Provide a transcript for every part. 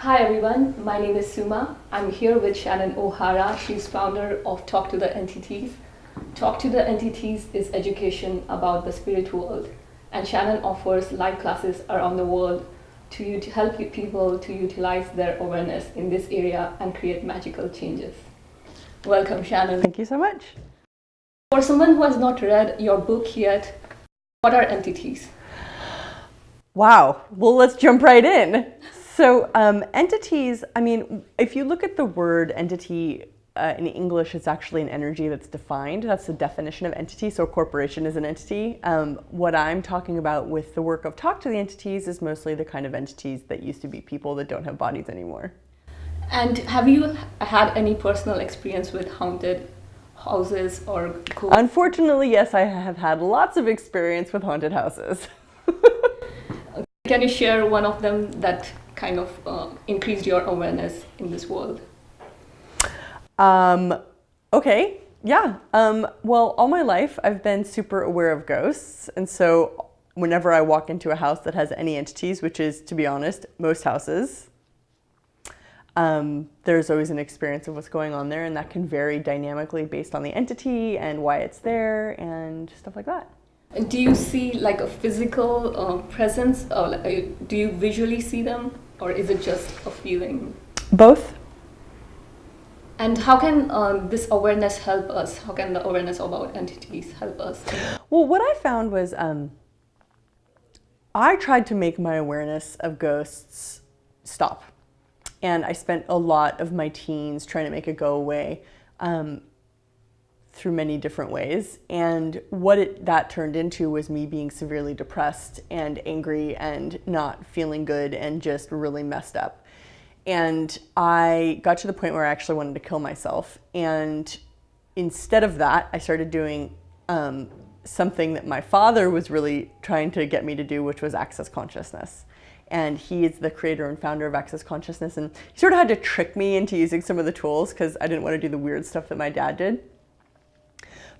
Hi everyone, my name is Suma. I'm here with Shannon O'Hara. She's founder of Talk to the Entities. Talk to the Entities is education about the spirit world, and Shannon offers live classes around the world to help people to utilize their awareness in this area and create magical changes. Welcome, Shannon. Thank you so much. For someone who has not read your book yet, what are entities? Wow, well, let's jump right in. So entities, I mean, if you look at the word entity in English, it's actually an energy that's defined. That's the definition of entity. So a corporation is an entity. What I'm talking about with the work of Talk to the Entities is mostly the kind of entities that used to be people that don't have bodies anymore. And have you had any personal experience with haunted houses or ghosts? Unfortunately, yes, I have had lots of experience with haunted houses. Can you share one of them that kind of increased your awareness in this world? Okay, yeah. Well, all my life I've been super aware of ghosts. And so whenever I walk into a house that has any entities, which is, to be honest, most houses, there's always an experience of what's going on there, and that can vary dynamically based on the entity and why it's there and stuff like that. Do you see like a physical presence, or do you visually see them, or is it just a feeling? Both. And how can this awareness help us? How can the awareness about entities help us? Well, what I found was I tried to make my awareness of ghosts stop. And I spent a lot of my teens trying to make it go away through many different ways. And what that turned into was me being severely depressed and angry and not feeling good and just really messed up. And I got to the point where I actually wanted to kill myself. And instead of that, I started doing something that my father was really trying to get me to do, which was access consciousness. And he is the creator and founder of Access Consciousness. And he sort of had to trick me into using some of the tools because I didn't want to do the weird stuff that my dad did.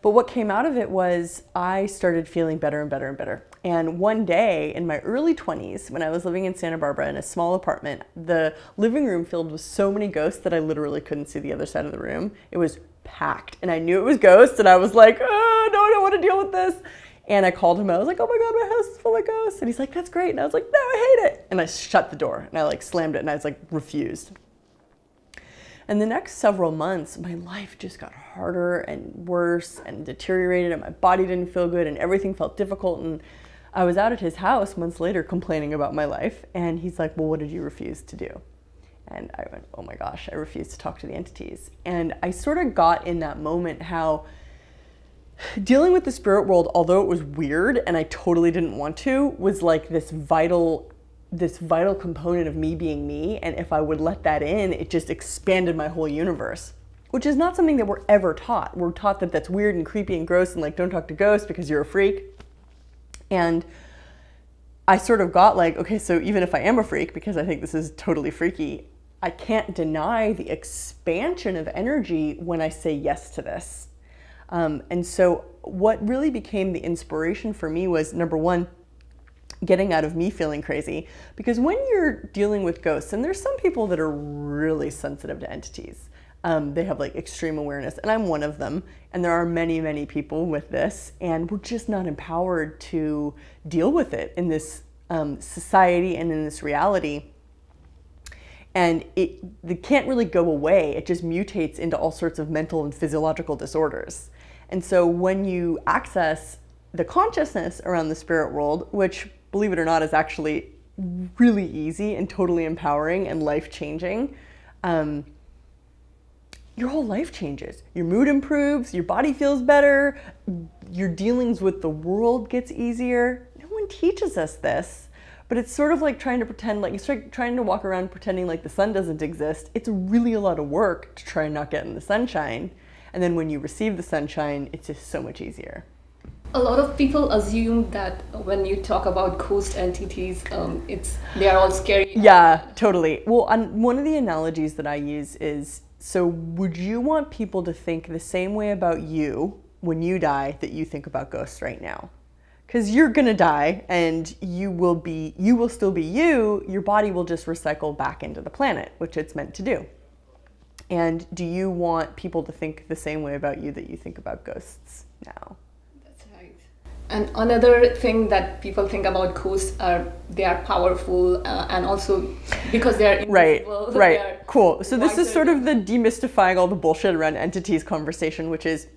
But what came out of it was I started feeling better and better and better. And one day in my early 20s, when I was living in Santa Barbara in a small apartment, the living room filled with so many ghosts that I literally couldn't see the other side of the room. It was packed. And I knew it was ghosts. And I was like, oh, no, I don't want to deal with this. And I called him. I was like, oh my God, my house is full of ghosts. And he's like, that's great. And I was like, no, I hate it. And I shut the door and I like slammed it and I was like, refused. And the next several months, my life just got harder and worse and deteriorated, and my body didn't feel good and everything felt difficult. And I was out at his house months later complaining about my life. And he's like, well, what did you refuse to do? And I went, oh my gosh, I refused to talk to the entities. And I sort of got in that moment how dealing with the spirit world, although it was weird and I totally didn't want to, was like this vital component of me being me. And if I would let that in, it just expanded my whole universe, which is not something that we're ever taught. We're taught that that's weird and creepy and gross and like, don't talk to ghosts because you're a freak. And I sort of got like, okay, so even if I am a freak, because I think this is totally freaky, I can't deny the expansion of energy when I say yes to this. And so what really became the inspiration for me was, number one, getting out of me feeling crazy. Because when you're dealing with ghosts, and there's some people that are really sensitive to entities, they have like extreme awareness, and I'm one of them. And there are many, many people with this, and we're just not empowered to deal with it in this society and in this reality. And it can't really go away. It just mutates into all sorts of mental and physiological disorders. And so when you access the consciousness around the spirit world, which, believe it or not, is actually really easy and totally empowering and life-changing, your whole life changes. Your mood improves, your body feels better, your dealings with the world gets easier. No one teaches us this. But it's sort of like trying to pretend, like it's like trying to walk around pretending like the sun doesn't exist. It's really a lot of work to try and not get in the sunshine. And then when you receive the sunshine, it's just so much easier. A lot of people assume that when you talk about ghost entities, they are all scary. Yeah, totally. Well, one of the analogies that I use is, so would you want people to think the same way about you when you die that you think about ghosts right now? because you're gonna die and you will still be you. Your body will just recycle back into the planet, which it's meant to do. And do you want people to think the same way about you that you think about ghosts now? That's right. And another thing that people think about ghosts are they are powerful and also because they are invisible. Right. They are Cool. So this is sort wiser of the demystifying all the bullshit around entities conversation, which is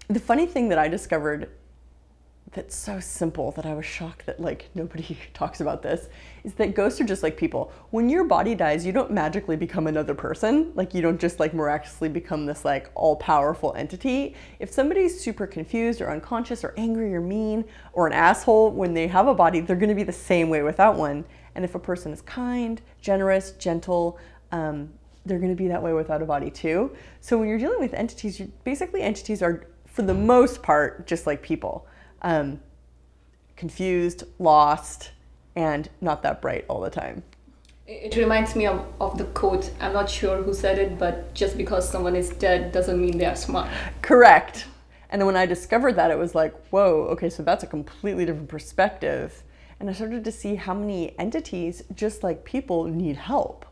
the funny thing that I discovered that's so simple that I was shocked that like nobody talks about this, is that ghosts are just like people. When your body dies, you don't magically become another person. Like you don't just like miraculously become this like all-powerful entity. If somebody's super confused or unconscious or angry or mean or an asshole when they have a body, they're gonna be the same way without one. And if a person is kind, generous, gentle, they're gonna be that way without a body too. So when you're dealing with entities, basically entities are, for the most part, just like people. Confused, lost, and not that bright all the time. It reminds me of the quote, I'm not sure who said it, but just because someone is dead doesn't mean they are smart. Correct. And then when I discovered that, it was like, whoa, okay, so that's a completely different perspective. And I started to see how many entities, just like people, need help.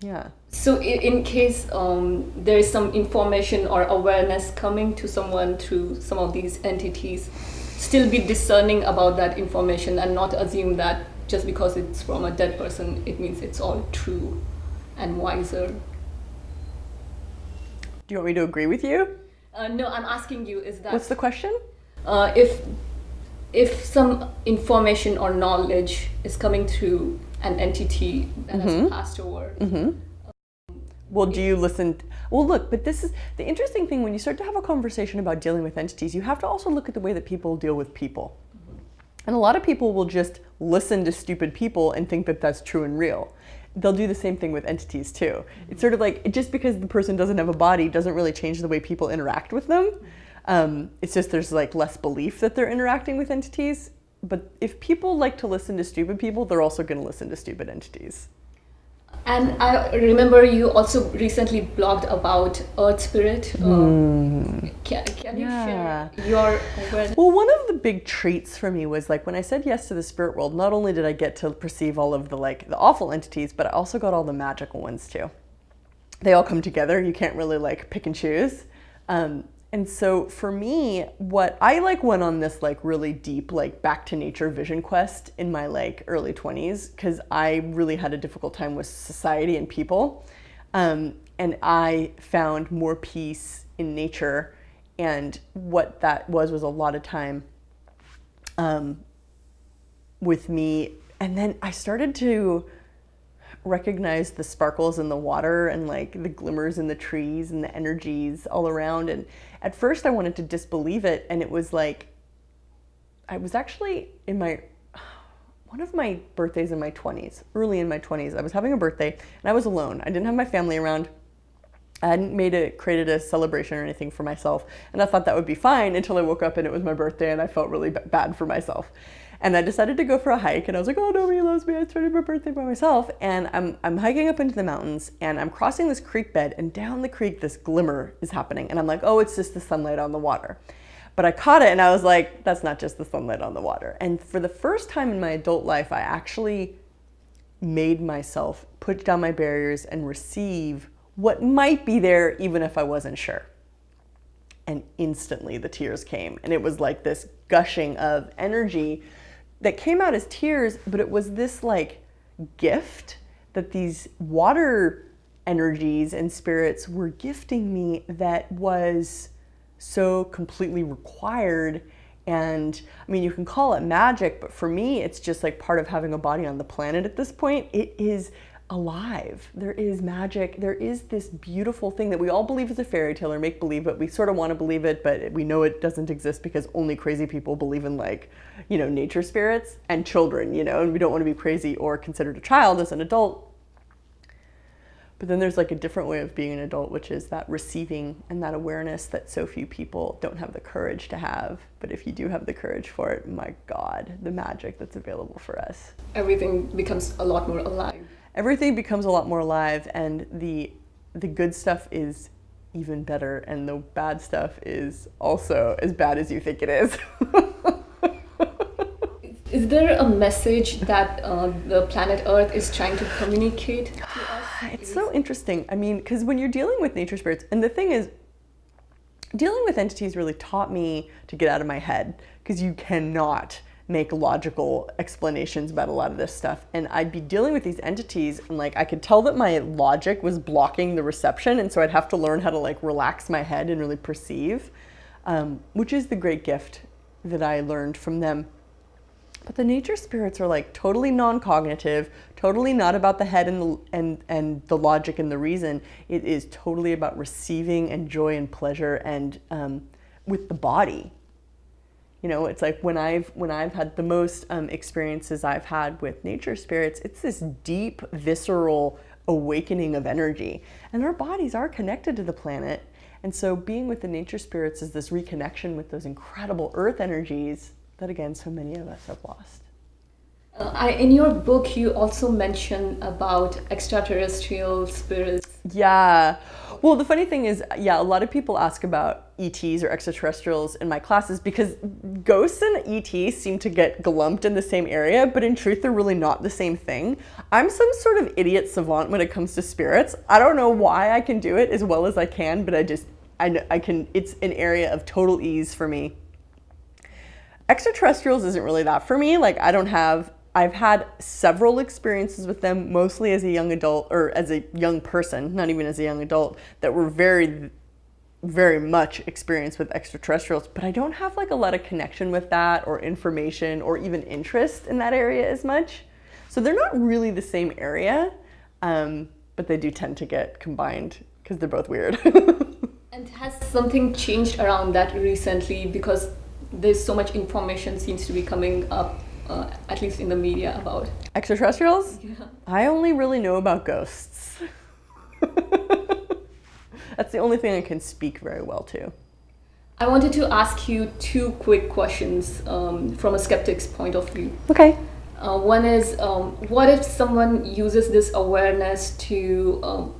Yeah. So in case there is some information or awareness coming to someone through some of these entities, still be discerning about that information and not assume that just because it's from a dead person, it means it's all true and wiser. Do you want me to agree with you? No, I'm asking you, is that... What's the question? If some information or knowledge is coming through an entity that has passed over. Well, do you listen? Well, look, but this is the interesting thing. When you start to have a conversation about dealing with entities, you have to also look at the way that people deal with people. And a lot of people will just listen to stupid people and think that that's true and real. They'll do the same thing with entities too. It's sort of like, just because the person doesn't have a body doesn't really change the way people interact with them. It's just there's like less belief that they're interacting with entities. But if people like to listen to stupid people, they're also going to listen to stupid entities. And I remember you also recently blogged about Earth Spirit. Can you share your awareness? Well, one of the big treats for me was like when I said yes to the spirit world, not only did I get to perceive all of the the awful entities, but I also got all the magical ones too. They all come together. You can't really like pick and choose. And so for me, what I went on this really deep back to nature vision quest in my early 20s, because I really had a difficult time with society and people. And I found more peace in nature. And what that was a lot of time with me. And then I started to recognize the sparkles in the water and the glimmers in the trees and the energies all around. And at first I wanted to disbelieve it. And it was I was actually in one of my birthdays in my 20s, early in my 20s, I was having a birthday and I was alone. I didn't have my family around. I hadn't created a celebration or anything for myself. And I thought that would be fine until I woke up and it was my birthday and I felt really bad for myself. And I decided to go for a hike and I was like, oh, nobody loves me. I started my birthday by myself. And I'm hiking up into the mountains and I'm crossing this creek bed, and down the creek, this glimmer is happening. And I'm like, oh, it's just the sunlight on the water. But I caught it and I was like, that's not just the sunlight on the water. And for the first time in my adult life, I actually made myself put down my barriers and receive what might be there even if I wasn't sure. And instantly the tears came, and it was like this gushing of energy that came out as tears, but it was this gift that these water energies and spirits were gifting me that was so completely required. And I mean, you can call it magic, but for me, it's just part of having a body on the planet at this point. It is alive. There is magic. There is this beautiful thing that we all believe is a fairy tale or make believe, but we sort of want to believe it, but we know it doesn't exist because only crazy people believe in nature spirits and children, and we don't want to be crazy or considered a child as an adult. But then there's a different way of being an adult, which is that receiving and that awareness that so few people don't have the courage to have. But if you do have the courage for it, my God, the magic that's available for us. Everything becomes a lot more alive. Everything becomes a lot more alive, and the good stuff is even better, and the bad stuff is also as bad as you think it is. Is there a message that the planet Earth is trying to communicate to us? It's so interesting. I mean, because when you're dealing with nature spirits, and the thing is, dealing with entities really taught me to get out of my head, because you cannot make logical explanations about a lot of this stuff. And I'd be dealing with these entities, and like I could tell that my logic was blocking the reception, and so I'd have to learn how to like relax my head and really perceive, which is the great gift that I learned from them. But the nature spirits are like totally non-cognitive, totally not about the head and the logic and the reason. It is totally about receiving and joy and pleasure and with the body. You know, it's like when I've had the most experiences I've had with nature spirits, it's this deep, visceral awakening of energy. And our bodies are connected to the planet. And so being with the nature spirits is this reconnection with those incredible earth energies that, again, so many of us have lost. In your book, you also mention about extraterrestrial spirits. Yeah. Well, the funny thing is, yeah, a lot of people ask about ETs or extraterrestrials in my classes because ghosts and ETs seem to get glumped in the same area, but in truth, they're really not the same thing. I'm some sort of idiot savant when it comes to spirits. I don't know why I can do it as well as I can, but I can, it's an area of total ease for me. Extraterrestrials isn't really that for me. Like I've had several experiences with them, mostly as a young adult or as a young person, not even as a young adult, that were very, very much experienced with extraterrestrials, but I don't have like a lot of connection with that or information or even interest in that area as much. So they're not really the same area, but they do tend to get combined because they're both weird. And has something changed around that recently? Because there's so much information seems to be coming up, at least in the media, about extraterrestrials? Yeah. I only really know about ghosts. That's the only thing I can speak very well to. I wanted to ask you two quick questions from a skeptic's point of view. Okay. One is, what if someone uses this awareness to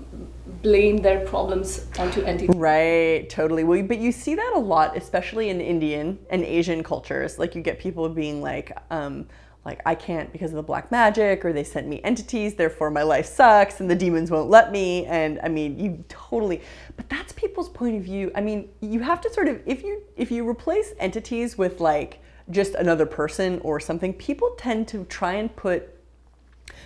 blame their problems onto entities? Right, totally. Well, but you see that a lot, especially in Indian and Asian cultures. Like you get people being like I can't because of the black magic, or they sent me entities, therefore my life sucks and the demons won't let me. And I mean, you totally, but that's people's point of view. I mean, you have to sort of, if you replace entities with like just another person or something, people tend to try and put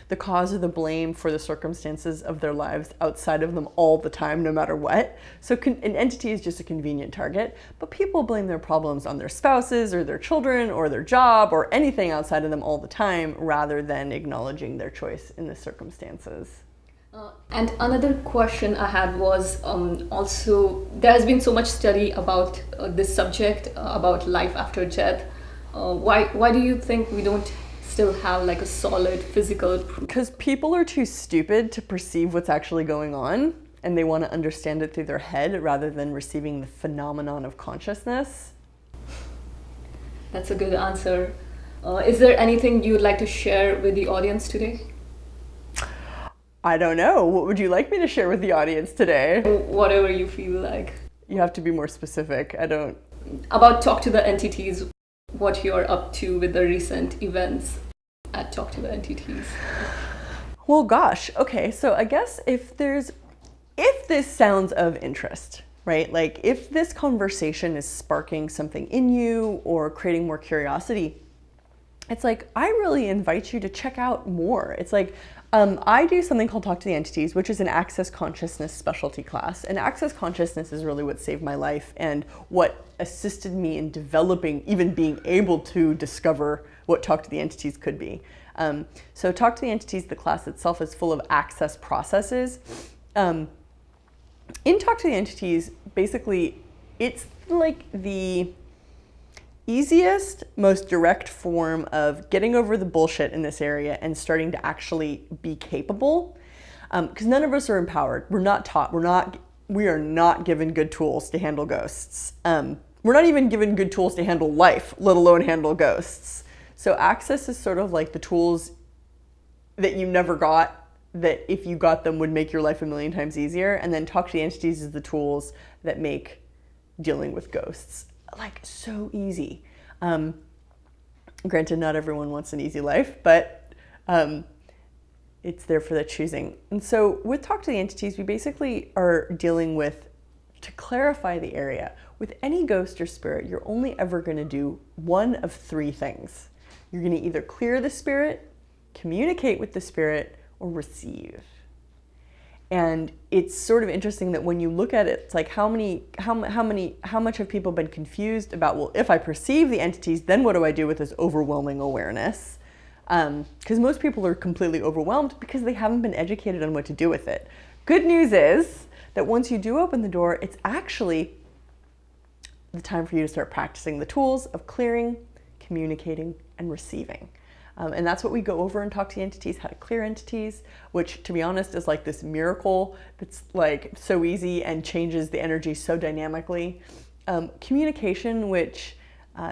the cause or the blame for the circumstances of their lives outside of them all the time, no matter what. So an entity is just a convenient target, but people blame their problems on their spouses or their children or their job or anything outside of them all the time, rather than acknowledging their choice in the circumstances. And another question I had was also, there has been so much study about this subject, about life after death. Why do you think we don't still have like a solid physical proof? Because people are too stupid to perceive what's actually going on, and they want to understand it through their head rather than receiving the phenomenon of consciousness. That's a good answer. Is there anything you'd like to share with the audience today? I don't know. What would you like me to share with the audience today? Whatever you feel like. You have to be more specific. I don't... About Talk to the Entities, what you're up to with the recent events at Talk to the Entities. Well, gosh. Okay, so I guess if this sounds of interest, right? Like if this conversation is sparking something in you or creating more curiosity, it's like, I really invite you to check out more. It's like, I do something called Talk to the Entities, which is an access consciousness specialty class. And access consciousness is really what saved my life and what assisted me in developing, even being able to discover what Talk to the Entities could be. So Talk to the Entities, the class itself, is full of access processes. In Talk to the Entities, basically, it's like the easiest, most direct form of getting over the bullshit in this area and starting to actually be capable. Because none of us are empowered. We're not taught. We are not given good tools to handle ghosts. We're not even given good tools to handle life, let alone handle ghosts. So access is sort of like the tools that you never got that if you got them would make your life a million times easier. And then talk to the entities is the tools that make dealing with ghosts like so easy. Granted, not everyone wants an easy life, but it's there for the choosing. And so with Talk to the Entities, we basically are dealing with, to clarify the area, with any ghost or spirit, you're only ever going to do one of three things. You're going to either clear the spirit, communicate with the spirit, or receive. And it's sort of interesting that when you look at it, it's like how much have people been confused about, well, if I perceive the entities, then what do I do with this overwhelming awareness? Because most people are completely overwhelmed because they haven't been educated on what to do with it. Good news is that once you do open the door, it's actually the time for you to start practicing the tools of clearing, communicating, and receiving. And that's what we go over and Talk to the Entities, how to clear entities, which, to be honest, is like this miracle that's like so easy and changes the energy so dynamically. Communication, which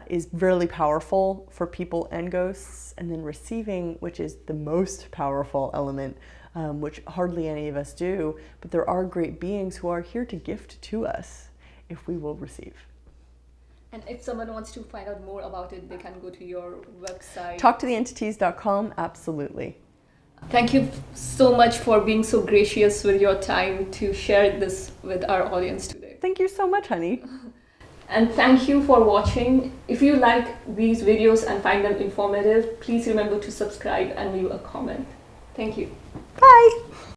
is really powerful for people and ghosts. And then receiving, which is the most powerful element, which hardly any of us do. But there are great beings who are here to gift to us if we will receive. And if someone wants to find out more about it, they can go to your website. TalkToTheEntities.com, absolutely. Thank you so much for being so gracious with your time to share this with our audience today. Thank you so much, honey. And thank you for watching. If you like these videos and find them informative, please remember to subscribe and leave a comment. Thank you. Bye.